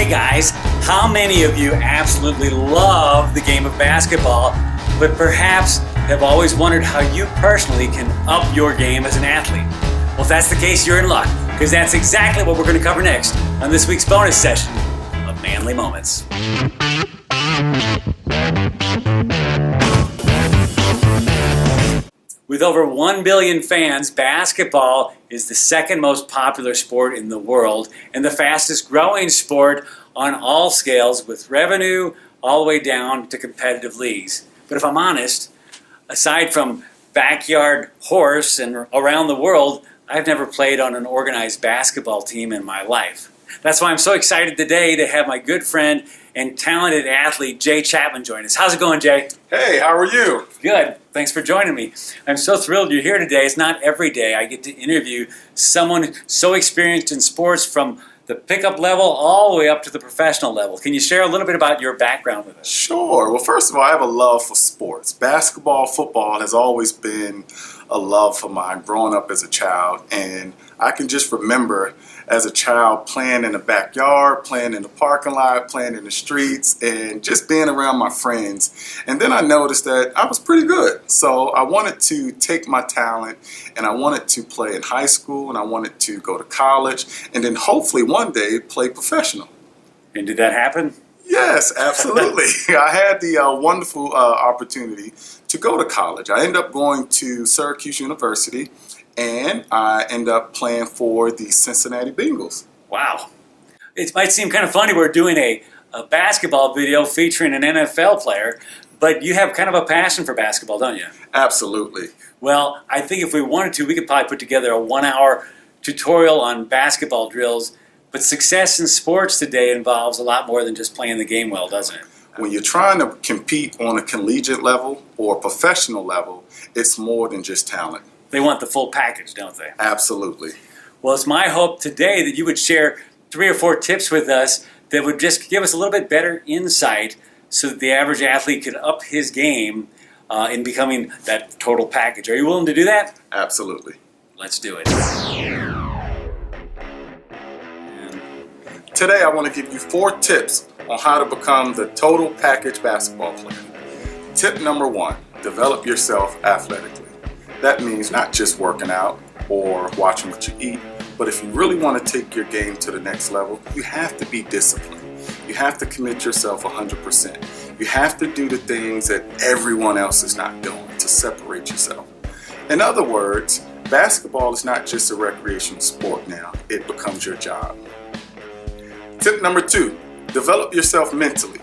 Hey guys, how many of you absolutely love the game of basketball, but perhaps have always wondered how you personally can up your game as an athlete? Well, if that's the case, you're in luck, because that's exactly what we're going to cover next on this week's bonus session of Manly Moments. With over 1 billion fans, basketball is the second most popular sport in the world and the fastest growing sport on all scales, with revenue all the way down to competitive leagues. But if I'm honest, aside from backyard horse and around the world, I've never played on an organized basketball team in my life. That's why I'm so excited today to have my good friend and talented athlete, Jay Chapman, join us. How's it going, Jay? Hey, how are you? Good. Thanks for joining me. I'm so thrilled you're here today. It's not every day I get to interview someone so experienced in sports, from the pickup level all the way up to the professional level. Can you share a little bit about your background with us? Sure. Well, first of all, I have a love for sports. Basketball, football has always been a love for mine growing up as a child. And I can just remember as a child playing in the backyard, playing in the parking lot, playing in the streets, and just being around my friends. And then I noticed that I was pretty good. So I wanted to take my talent and I wanted to play in high school and I wanted to go to college and then hopefully one day play professional. And did that happen? Yes, absolutely. I had the wonderful opportunity to go to college. I ended up going to Syracuse University, and I ended up playing for the Cincinnati Bengals. Wow. It might seem kind of funny we're doing a basketball video featuring an NFL player, but you have kind of a passion for basketball, don't you? Absolutely. Well, I think if we wanted to, we could probably put together a 1-hour tutorial on basketball drills. But success in sports today involves a lot more than just playing the game well, doesn't it? When you're trying to compete on a collegiate level or a professional level, it's more than just talent. They want the full package, don't they? Absolutely. Well, it's my hope today that you would share 3 or 4 tips with us that would just give us a little bit better insight so that the average athlete could up his game in becoming that total package. Are you willing to do that? Absolutely. Let's do it. Today I want to give you 4 tips on how to become the total package basketball player. Tip number 1, develop yourself athletically. That means not just working out or watching what you eat, but if you really want to take your game to the next level, you have to be disciplined. You have to commit yourself 100%. You have to do the things that everyone else is not doing to separate yourself. In other words, basketball is not just a recreational sport now, it becomes your job. Tip number 2, develop yourself mentally.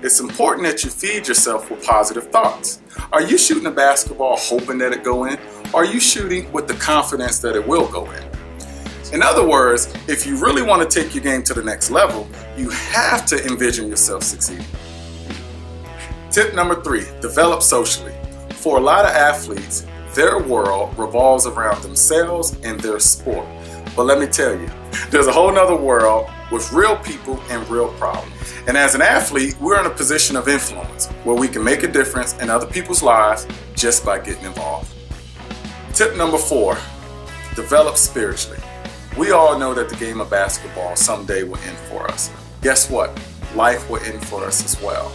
It's important that you feed yourself with positive thoughts. Are you shooting a basketball hoping that it go in? Or are you shooting with the confidence that it will go in? In other words, if you really want to take your game to the next level, you have to envision yourself succeeding. Tip number 3, develop socially. For a lot of athletes, their world revolves around themselves and their sport. But let me tell you, there's a whole nother world with real people and real problems. And as an athlete, we're in a position of influence where we can make a difference in other people's lives just by getting involved. Tip number 4, develop spiritually. We all know that the game of basketball someday will end for us. Guess what? Life will end for us as well.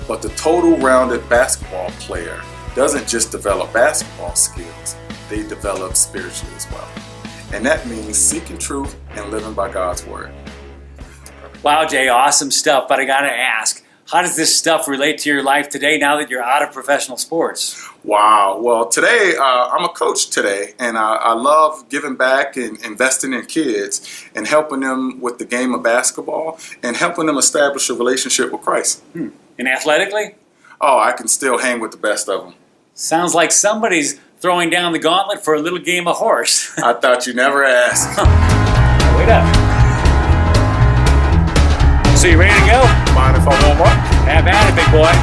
But the total rounded basketball player doesn't just develop basketball skills, they develop spiritually as well. And that means seeking truth and living by God's word. Wow, Jay, awesome stuff. But I got to ask, how does this stuff relate to your life today now that you're out of professional sports? Wow. Well, today, I'm a coach today, and I love giving back and investing in kids and helping them with the game of basketball and helping them establish a relationship with Christ. And athletically? Oh, I can still hang with the best of them. Sounds like somebody's throwing down the gauntlet for a little game of horse. I thought you'd never ask. Wait up. So you ready to go? Mind if I warm up? Have at it, big boy.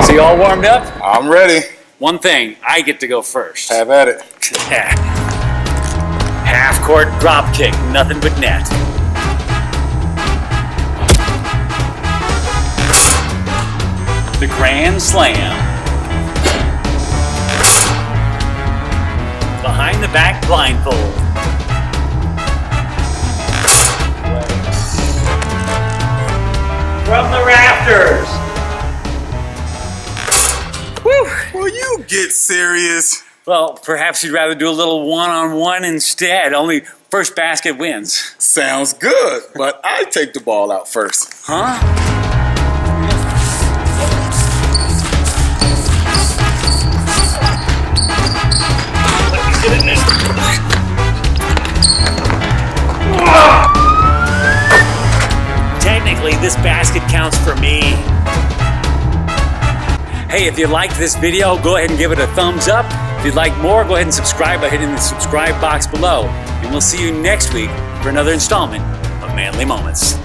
So you all warmed up? I'm ready. One thing, I get to go first. Have at it. Half-court drop kick, nothing but net. The grand slam. Behind the back blindfold. From the rafters. Woo! Will you get serious? Well, perhaps you'd rather do a little one-on-one instead. Only first basket wins. Sounds good, but I take the ball out first. Huh? Technically, this basket counts for me. Hey, if you liked this video, go ahead and give it a thumbs up. If you'd like more, go ahead and subscribe by hitting the subscribe box below. And we'll see you next week for another installment of Manly Moments.